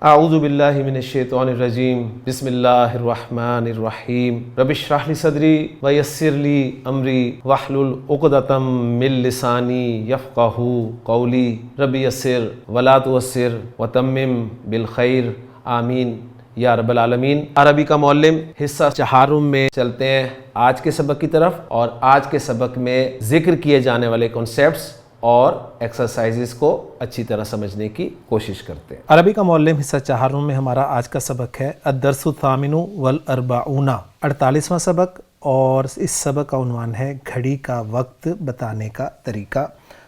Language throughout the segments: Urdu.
اعوذ باللہ من الشیطان الرجیم بسم اللہ الرحمن الرحیم رب اشرح لی صدری ویسر لی امری واحلل عقدۃ من لسانی یفقہوا قولی رب یسر ولا تعسر وتمم بالخیر آمین یا رب العالمین۔ عربی کا معلم حصہ چہارم میں چلتے ہیں آج کے سبق کی طرف، اور آج کے سبق میں ذکر کیے جانے والے کانسیپٹس اور ایکسرسائزز کو اچھی طرح سمجھنے کی کوشش کرتے ہیں۔ عربی کا معلم حصہ چہارم میں ہمارا آج کا سبق ہے الدرس الثامن والاربعون، 48واں سبق، اور اس سبق کا عنوان ہے گھڑی کا وقت بتانے کا طریقہ۔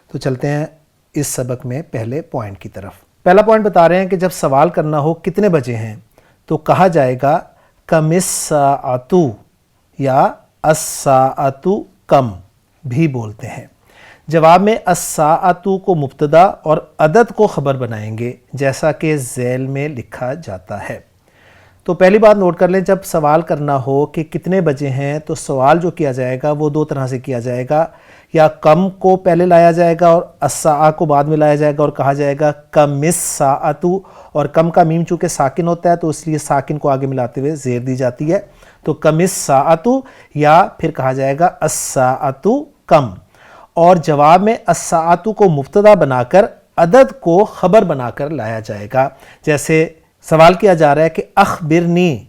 تو چلتے ہیں اس سبق میں پہلے پوائنٹ کی طرف۔ پہلا پوائنٹ بتا رہے ہیں کہ جب سوال کرنا ہو کتنے بجے ہیں تو کہا جائے گا کم الساعۃ یا الساعۃ کم بھی بولتے ہیں۔ جواب میں الساعۃ کو مبتدا اور عدد کو خبر بنائیں گے جیسا کہ ذیل میں لکھا جاتا ہے۔ تو پہلی بات نوٹ کر لیں، جب سوال کرنا ہو کہ کتنے بجے ہیں تو سوال جو کیا جائے گا وہ دو طرح سے کیا جائے گا، یا کم کو پہلے لایا جائے گا اور الساعہ کو بعد میں لایا جائے گا اور کہا جائے گا کم الساعۃ، اور کم کا میم چونکہ ساکن ہوتا ہے تو اس لیے ساکن کو آگے ملاتے ہوئے زیر دی جاتی ہے، تو کم الساعۃ، یا پھر کہا جائے گا الساعۃ کم۔ اور جواب میں الساعۃ کو مبتدا بنا کر عدد کو خبر بنا کر لایا جائے گا۔ جیسے سوال کیا جا رہا ہے کہ اخبرنی،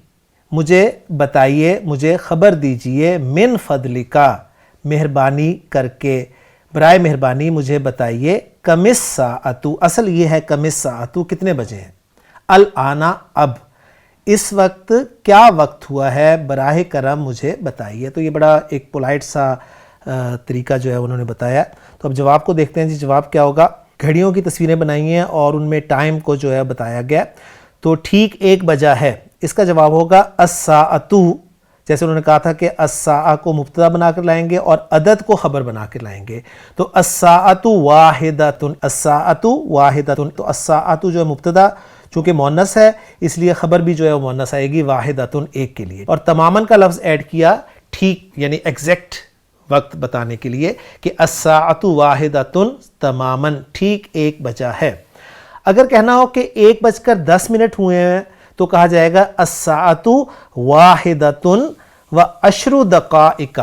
مجھے بتائیے، مجھے خبر دیجئے، من فضلکا، مہربانی کر کے، برائے مہربانی مجھے بتائیے، کم الساعۃ، اصل یہ ہے کم الساعۃ کتنے بجے ہیں، الآن اب، اس وقت کیا وقت ہوا ہے، براہ کرم مجھے بتائیے۔ تو یہ بڑا ایک پولائٹ سا طریقہ جو ہے انہوں نے بتایا۔ تو اب جواب کو دیکھتے ہیں جی، جواب کیا ہوگا۔ گھڑیوں کی تصویریں بنائی ہیں اور ان میں ٹائم کو جو ہے بتایا گیا، تو ٹھیک 1 بجا ہے، اس کا جواب ہوگا الساعۃ، جیسے انہوں نے کہا تھا کہ الساعہ کو مبتدا بنا کر لائیں گے اور عدد کو خبر بنا کر لائیں گے، تو الساعۃ واحدۃ، الساعۃ واحدۃ، تو الساعۃ جو ہے مبتدا چونکہ مؤنث ہے اس لیے خبر بھی جو ہے وہ مؤنث آئے گی، واحدۃ ایک کے لیے، اور تماماً کا لفظ ایڈ کیا ٹھیک یعنی ایگزیکٹ وقت بتانے کے لیے کہ الساعۃ واحدۃ، تماماً ٹھیک 1 بجا ہے۔ اگر کہنا ہو کہ 1:10 ہوئے ہیں تو کہا جائے گا الساعۃ واحدۃ وعشر دقائق،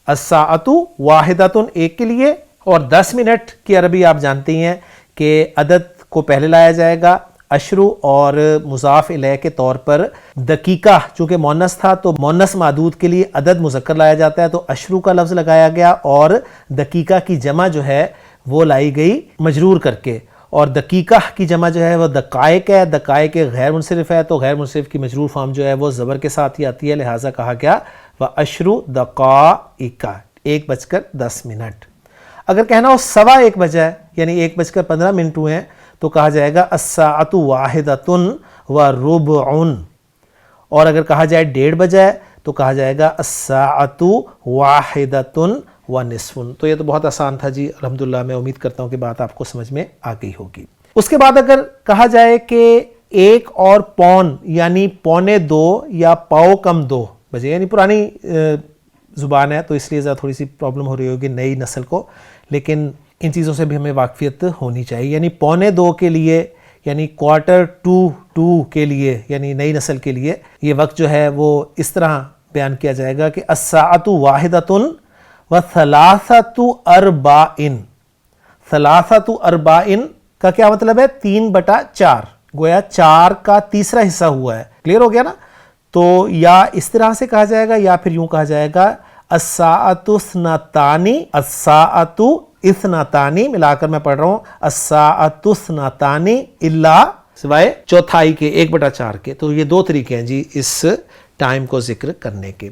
الساعۃ واحدۃ ایک کے لیے، اور 10 منٹ کی عربی آپ جانتے ہیں کہ عدد کو پہلے لایا جائے گا، اشرو اور مضاف الیہ کے طور پر دقیقہ چونکہ مؤنث تھا تو مؤنث معدود کے لیے عدد مذکر لایا جاتا ہے، تو اشرو کا لفظ لگایا گیا اور دقیقہ کی جمع جو ہے وہ لائی گئی مجرور کر کے، اور دقیقہ کی جمع جو ہے وہ دقائق ہے، دقائق غیر منصرف ہے تو غیر منصرف کی مجرور فارم جو ہے وہ زبر کے ساتھ ہی آتی ہے، لہٰذا کہا گیا وَعَشْرُ دَقَائِقَ، 1:10۔ اگر کہنا ہو 1:15 بجا ہے یعنی 1:15 ہوئے ہیں تو کہا جائے گا الساعۃ واحدۃ وربع، اور اگر کہا جائے 1:30 بجا ہے تو کہا جائے گا الساعۃ واحدۃ ونصف۔ تو یہ تو بہت آسان تھا جی، الحمدللہ، میں امید کرتا ہوں کہ بات آپ کو سمجھ میں آ گئی ہوگی۔ اس کے بعد اگر کہا جائے کہ 1 اور پون یعنی 1:45 یا 1:15 بجے، یعنی پرانی زبان ہے تو اس لیے ذرا تھوڑی سی پرابلم ہو رہی ہوگی نئی نسل کو، لیکن ان چیزوں سے بھی ہمیں واقفیت ہونی چاہیے۔ یعنی 1:45 کے لیے، یعنی 1:45 کے لیے، یعنی نئی نسل کے لیے یہ وقت جو ہے وہ اس طرح بیان کیا جائے گا کہ الساعۃ واحدۃ وثلاثۃ ارباع، ثلاثۃ ارباع کا کیا مطلب ہے، 3/4، گویا 4 کا تیسرا حصہ ہوا ہے، کلیئر ہو گیا نا۔ تو یا اس طرح سے کہا جائے گا یا پھر یوں کہا جائے گا الساعۃ اثنتان، الساعۃ اثنتان، ملا کر میں پڑھ رہا ہوں الساعۃ اثنتان الا، سوائے چوتھائی کے، 1/4 کے۔ تو یہ 2 طریقے ہیں جی اس ٹائم کو ذکر کرنے کے۔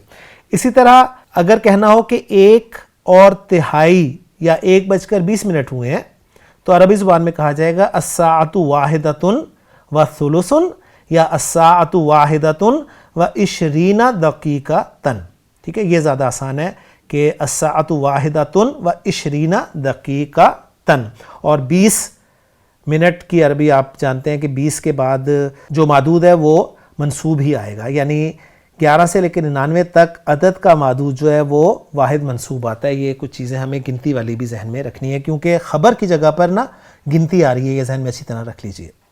اسی طرح اگر کہنا ہو کہ 1:3 یا 1:20 ہوئے ہیں تو عربی زبان میں کہا جائے گا الساعۃ واحدۃ وثلث یا الساعۃ واحدۃ وعشرین دقیقۃ، ٹھیک ہے، یہ زیادہ آسان ہے کہ الساعۃ واحدۃ وعشرین دقیقۃ، اور 20 منٹ کی عربی آپ جانتے ہیں کہ 20 کے بعد جو معدود ہے وہ منصوب ہی آئے گا، یعنی 11 سے لے کے 99 تک عدد کا معدود جو ہے وہ واحد منصوب آتا ہے۔ یہ کچھ چیزیں ہمیں گنتی والی بھی ذہن میں رکھنی ہے کیونکہ خبر کی جگہ پر نا گنتی آ رہی ہے، یہ ذہن میں اچھی طرح رکھ لیجئے۔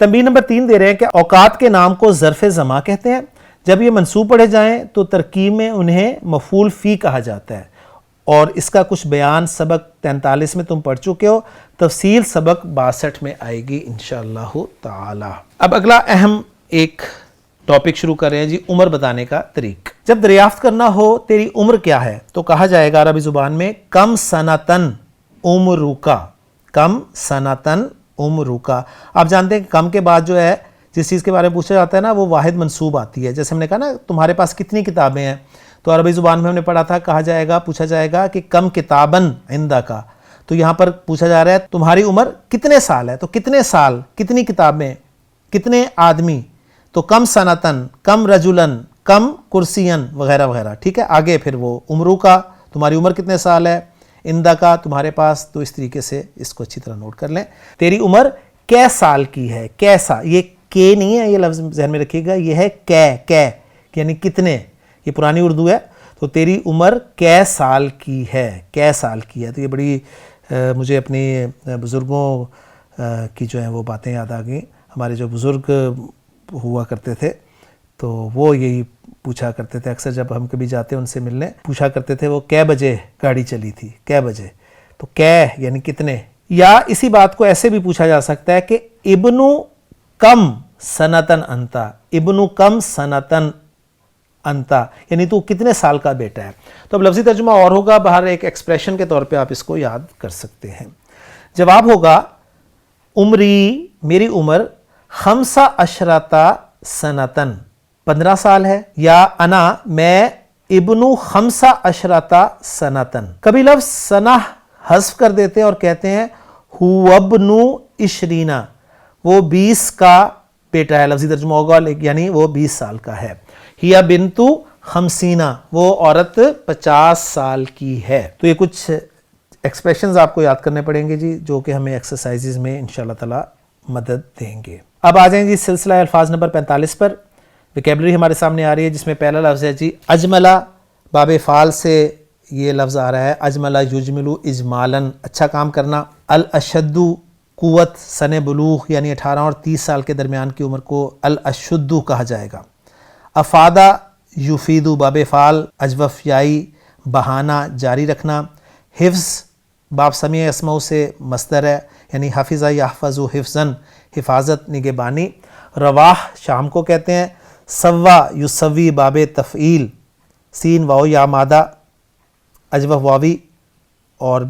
تنبیہ نمبر 3 دے رہے ہیں کہ اوقات کے نام کو ظرف زمان کہتے ہیں، جب یہ منصوب پڑھے جائیں تو ترکیب میں انہیں مفعول فی کہا جاتا ہے، اور اس کا کچھ بیان سبق 43 میں تم پڑھ چکے ہو، تفصیل سبق 62 میں آئے گی انشاءاللہ تعالی۔ اب اگلا اہم ایک ٹاپک شروع کر رہے ہیں جی، عمر بتانے کا طریق۔ جب دریافت کرنا ہو تیری عمر کیا ہے تو کہا جائے گا عربی زبان میں کم سنتن عمرکا، کم سنتن عمرکا۔ آپ جانتے ہیں کہ کم کے بعد جو ہے جس چیز کے بارے میں پوچھا جاتا ہے نا وہ واحد منصوب آتی ہے، جیسے ہم نے کہا نا تمہارے پاس کتنی کتابیں ہیں، تو عربی زبان میں ہم نے پڑھا تھا کہا جائے گا، پوچھا جائے گا کہ کم کتابن عندکا، تو یہاں پر پوچھا جا رہا ہے تمہاری عمر کتنے سال ہے، تو کتنے سال، کتنی کتابیں، کتنے آدمی، تو کم سنتن، کم رجلن، کم کرسین وغیرہ وغیرہ، ٹھیک ہے۔ آگے پھر وہ عمرو کا، تمہاری عمر کتنے سال ہے، اندہ کا تمہارے پاس، تو اس طریقے سے اس کو اچھی طرح نوٹ کر لیں۔ تیری عمر کی سال کی ہے، کیسا، یہ کے نہیں ہے، یہ لفظ ذہن میں رکھیے گا، یہ ہے کی یعنی کتنے، یہ پرانی اردو ہے، تو تیری عمر کی سال کی ہے، کی سال کی ہے۔ تو یہ بڑی مجھے اپنی بزرگوں کی جو ہیں وہ باتیں یاد آ گئیں۔ ہمارے جو بزرگ ہوا کرتے تھے تو وہ یہی پوچھا کرتے تھے، اکثر جب ہم کبھی جاتے ان سے ملنے پوچھا کرتے تھے وہ کی بجے گاڑی چلی تھی، کی بجے، تو کی یعنی کتنے۔ یا اسی بات کو ایسے بھی پوچھا جا سکتا ہے کہ ابنو کم سنتن انتا، ابنو کم سنتن انتا یعنی تو کتنے سال کا بیٹا ہے۔ تو اب لفظی ترجمہ اور ہوگا، باہر ایک ایکسپریشن کے طور پہ آپ اس کو یاد کر سکتے ہیں۔ جواب ہوگا عمری، میری عمر 15 سنتن 15 سال ہے، یا انا میں ابنو 15 سنتن۔ کبھی لفظ سنہ حذف کر دیتے اور کہتے ہیں ہو ابنو 20، وہ 20 کا بیٹا ہے، لفظی ترجمہ ہوگا یعنی وہ 20 سال کا ہے۔ ہیا بنتو 50، وہ عورت 50 سال کی ہے۔ تو یہ کچھ ایکسپریشنز آپ کو یاد کرنے پڑیں گے جی، جو کہ ہمیں ایکسرسائزز میں انشاءاللہ تعالی مدد دیں گے۔ اب آ جائیں جی سلسلہ الفاظ نمبر 45 پر۔ ویکیبلری ہمارے سامنے آ رہی ہے جس میں پہلا لفظ ہے جی اجملہ، باب فعل سے یہ لفظ آ رہا ہے، اجملہ یجملو اجمالاً، اچھا کام کرنا۔ الاشدو قوت، سن بلوغ یعنی 18 اور 30 سال کے درمیان کی عمر کو الاشدو کہا جائے گا۔ افادہ یفیدو، باب فعل، اجوف یائی، بہانہ، جاری رکھنا۔ حفظ باب سمیع اسماء سے مصدر ہے، یعنی حفظہ یحفظ حفظاً، حفاظت، نگہبانی۔ رواح شام کو کہتے ہیں۔ سوا یسوی، باب تفعیل، سین واو یا مادہ، اجوف واوی اور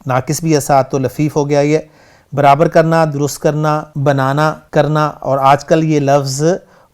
ناقص بھی ہے ساتھ تو لفیف ہو گیا یہ۔ برابر کرنا، درست کرنا، بنانا، کرنا، اور آج کل یہ لفظ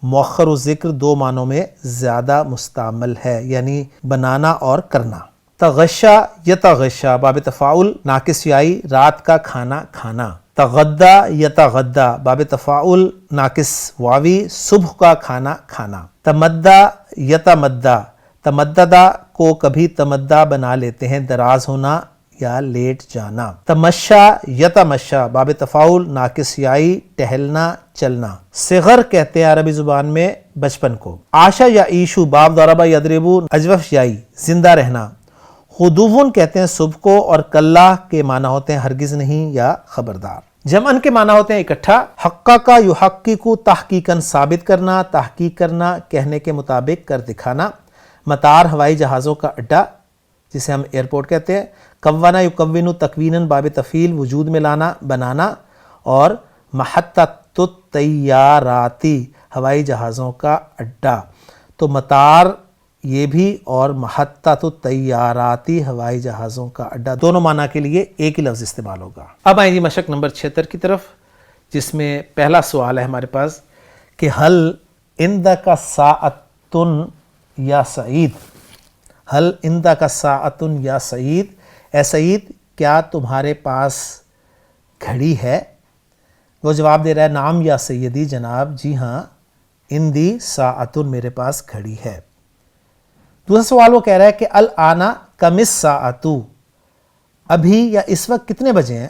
مؤخر و ذکر دو معنوں میں زیادہ مستعمل ہے، یعنی بنانا اور کرنا۔ تغشا یتغشا، باب تفاعل، ناقص یائی، رات کا کھانا کھانا۔ تغدا یتغدا، باب تفاعل، ناقص واوی، صبح کا کھانا کھانا۔ تمدا یتمدا، تمددہ کو کبھی تمدہ بنا لیتے ہیں، دراز ہونا یا لیٹ جانا۔ تمشا یتمشا، باب تفاعل، ناقص یائی، ٹہلنا چلنا۔ صغر کہتے ہیں عربی زبان میں بچپن کو۔ عاشا یا عیشو، باب ضربہ یضربو، اجوف یائی، زندہ رہنا۔ غدوون کہتے ہیں صبح کو، اور کلا کے معنی ہوتے ہیں ہرگز نہیں یا خبردار۔ جمعن کے معنی ہوتے ہیں اکٹھا۔ حققا یحققو، تحقیقاً ثابت کرنا، تحقیق کرنا، کہنے کے مطابق کر دکھانا۔ مطار ہوائی جہازوں کا اڈا جسے ہم ایئرپورٹ کہتے ہیں۔ کونا یکونو، تکویناً، باب تفعیل، وجود میں لانا، بنانا۔ اور محطۃ الطیاراتی، ہوائی جہازوں کا اڈا۔ تو مطار یہ بھی اور محطۃ الطیاراتی، ہوائی جہازوں کا اڈا، دونوں معنی کے لیے ایک ہی لفظ استعمال ہوگا۔ اب آئیں جی مشق نمبر 76 کی طرف، جس میں پہلا سوال ہے ہمارے پاس کہ حل عندک ساعۃ یا سعید، حل عندک ساعۃ یا سعید، اے سعید کیا تمہارے پاس گھڑی ہے؟ وہ جواب دے رہا ہے نام یا سیدی، جناب جی ہاں، عندی ساعۃ، میرے پاس گھڑی ہے۔ دوسرا سوال وہ کہہ رہا ہے کہ الانا کم الساعۃ، ابھی یا اس وقت کتنے بجے ہیں؟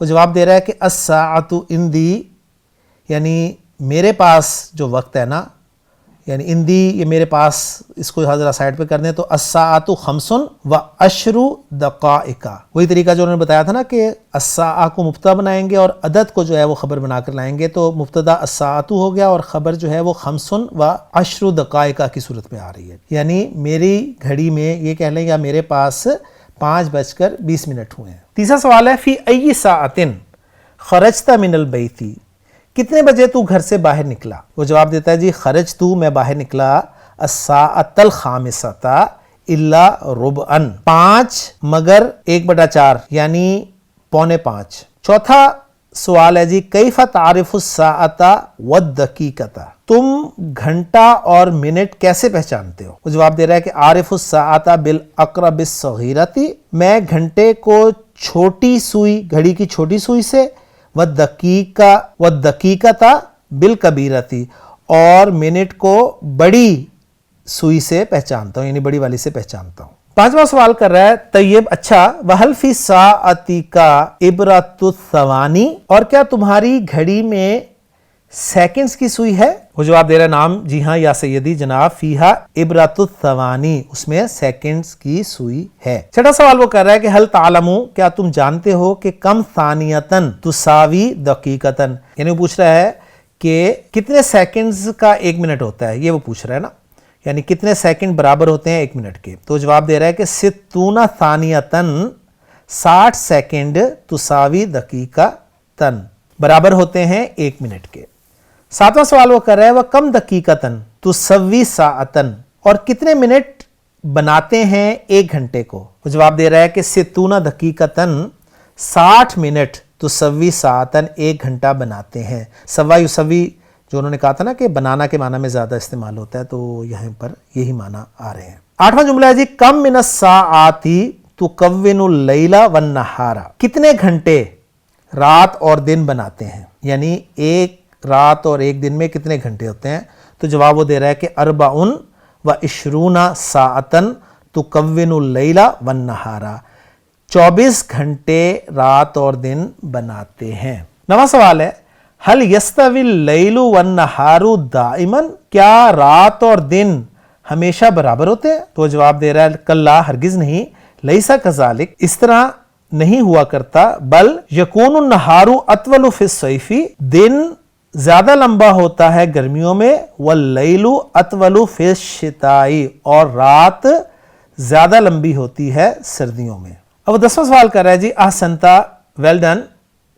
وہ جواب دے رہا ہے کہ الساعۃ عندی، یعنی میرے پاس جو وقت ہے نا، یعنی اندی یہ میرے پاس، اس کو ذرا سائڈ پہ کر دیں تو الساعۃ خمس و عشر دقائق، وہی طریقہ جو انہوں نے بتایا تھا نا کہ الساعہ کو مبتدا بنائیں گے اور عدد کو جو ہے وہ خبر بنا کر لائیں گے، تو مبتدا الساعۃ ہو گیا اور خبر جو ہے وہ خمس و عشر دقائق کی صورت میں آ رہی ہے، یعنی میری گھڑی میں یہ کہہ لیں یا میرے پاس 5:20 ہوئے ہیں۔ تیسرا سوال ہے فی ای ساعۃ خرجت من البیت، کتنے بجے تو گھر سے باہر نکلا؟ وہ جواب دیتا ہے جی خرجت، میں باہر نکلا الساعۃ الخامسۃ الا ربعا، 5 مگر 1/4 یعنی 4:45۔ چوتھا سوال ہے جی کیف تعرف الساعۃ والدقیقۃ، تم گھنٹہ اور منٹ کیسے پہچانتے ہو؟ وہ جواب دے رہا ہے کہ عارف الساعۃ بالاقرب الصغیرۃ، میں گھنٹے کو چھوٹی سوئی، گھڑی کی چھوٹی سوئی سے، والدقیقۃ بالکبیرۃ، اور منٹ کو بڑی سوئی سے پہچانتا ہوں، یعنی بڑی والی سے پہچانتا ہوں۔ پانچواں سوال کر رہا ہے طیب اچھا وہل فی ساعتک عبرۃ الثوانی، اور کیا تمہاری گھڑی میں سیکنڈز کی سوئی ہے؟ وہ جواب دے رہا ہے نام جی ہاں یا سیدی جناب فیہا عبرۃ الثوانی، اس میں سیکنڈز کی سوئی ہے۔ چھٹا سوال وہ کر رہا ہے کہ ہل تعلمو، کیا تم جانتے ہو کہ کم ثانیتن تساوی دقیقتن، یعنی وہ پوچھ رہا ہے کہ کتنے سیکنڈز کا 1 منٹ ہوتا ہے، یہ وہ پوچھ رہا ہے نا، یعنی کتنے سیکنڈ برابر ہوتے ہیں 1 منٹ کے، تو جواب دے رہا ہے کہ 60 ثانیتن، 60 سیکنڈ تساوی دقیقتن، برابر ہوتے ہیں 1 منٹ کے۔ ساتواں سوال وہ کر رہا ہے وہ کم دقیقتن تسوی ساعتن، اور کتنے منٹ بناتے ہیں 1 گھنٹے کو؟ وہ جواب دے رہا ہے کہ 60 دقیقتن، 60 منٹ تسوی ساعتن، 1 گھنٹہ بناتے ہیں۔ سوا یسوی جو انہوں نے کہا تھا نا کہ بنانا کے معنی میں زیادہ استعمال ہوتا ہے، تو یہاں پر یہی معنی آ رہے ہیں۔ 8واں جملہ ہے جی کم من الساعات تکون اللیل والنہار، کتنے گھنٹے رات اور دن بناتے ہیں، یعنی ایک رات اور ایک دن میں کتنے گھنٹے ہوتے ہیں؟ تو جواب وہ دے رہا ہے کہ 24 ساعتن تکون اللیل والنہار، 24 گھنٹے رات اور دن بناتے ہیں۔ 9واں سوال ہے ہل یستوی اللیل والنہار دائما، کیا رات اور دن ہمیشہ برابر ہوتے ہیں؟ تو جواب دے رہا ہے کلا، ہرگز نہیں، لیسا کذالک، اس طرح نہیں ہوا کرتا، بل یکون النہار اطول فی الصیف، دن زیادہ لمبا ہوتا ہے گرمیوں میں، واللیل اطول فی الشتاء، اور رات زیادہ لمبی ہوتی ہے سردیوں میں۔ اب 10واں سوال کر رہا ہے جی احسنتا، ویل ڈن،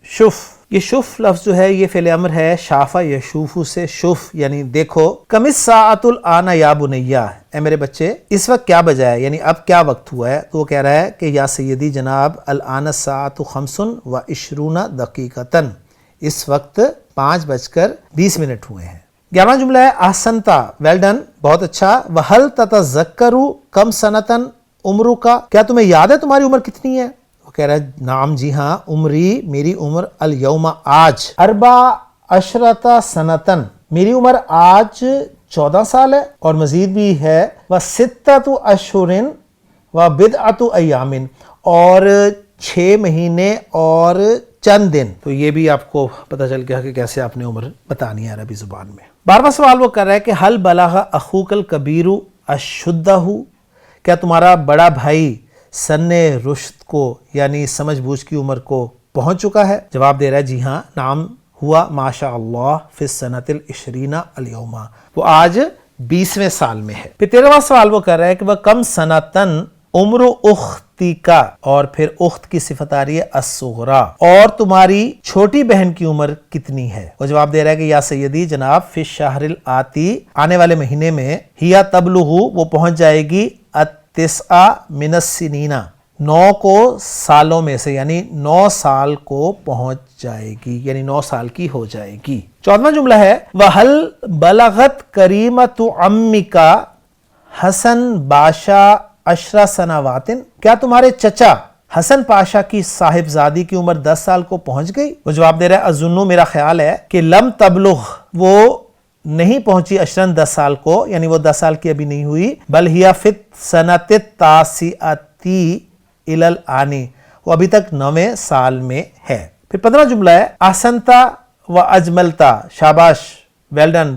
شف، یہ شف لفظ جو ہے یہ فعل امر ہے شافہ یشوفو سے، شف یعنی دیکھو، کم الساعۃ الآن یا بنیا، اے میرے بچے اس وقت کیا بجا ہے، یعنی اب کیا وقت ہوا ہے؟ تو وہ کہہ رہا ہے کہ یا سیدی جناب الآن الساعۃ 25 دقیقتن، اس وقت 5:20 ہوئے ہیں۔ 11واں جملہ ہے احسنتا، ویل ڈن، بہت اچھا، وہل تتذکر کم سنتن عمرک، کیا تمہیں یاد ہے تمہاری عمر کتنی ہے؟ وہ کہہ رہا ہے نام جی ہاں، عمری، میری عمر، الیوم آج، 14 سنتن، میری عمر آج 14 سال ہے، اور مزید بھی ہے وستۃ اشہر وبضعۃ ایام، اور 6 مہینے اور چند دن، تو یہ بھی آپ کو پتہ چل گیا کہ کیسے آپ نے عمر بتانی ہے عربی زبان میں۔ 12واں سوال وہ کر رہا ہے کہ حل بلغ اخوک الکبیر اشدہ، کیا تمہارا بڑا بھائی سن رشد کو یعنی سمجھ بوجھ کی عمر کو پہنچ چکا ہے؟ جواب دے رہا ہے جی ہاں، نام ہوا ماشاء اللہ فی السنۃ العشرین الیوم، وہ آج 20ویں سال میں ہے۔ پھر 13واں سوال وہ کر رہا ہے کہ وہ کم سنتن عمر اختی کا، اور پھر اخت کی صفت آ رہی ہے الصغرا، اور تمہاری چھوٹی بہن کی عمر کتنی ہے؟ وہ جواب دے رہا ہے کہ یا سیدی جناب فی الشہر الآتی، آنے والے مہینے میں، ہیا تبلغ، وہ پہنچ جائے گی 9 من السنین، 9 کو سالوں میں سے، یعنی 9 سال کو پہنچ جائے گی، یعنی 9 سال کی ہو جائے گی۔ 14واں جملہ ہے وَهَلْ بَلَغَتْ كَرِيمَةُ عَمِّكَ حسن باشا 10 سنوات، کیا تمہارے چچا حسن پاشا کی صاحبزادی کی عمر 10 سال کو پہنچ گئی؟ وہ جواب دے رہا ہے اظنو، میرا خیال ہے کہ لم تبلغ، وہ نہیں پہنچی 10 سال کو، یعنی وہ 10 سال کی ابھی نہیں ہوئی، بل ہی فی السنۃ التاسعۃ الی الآن، وہ ابھی تک 9ویں سال میں ہے۔ پھر 15واں جملہ ہے احسنتا و اجملتا، شاباش، ویل ڈن،